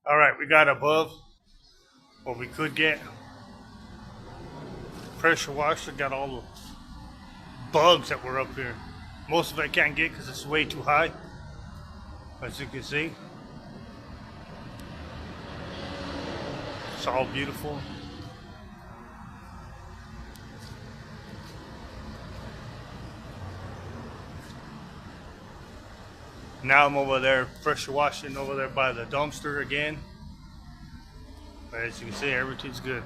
All right, we got above what we could get. Pressure washer got all the bugs that were up here. Most of it I can't get because it's way too high. As you can see, it's all beautiful. Now I'm over there pressure washing over there by the dumpster again. But as you can see, everything's good.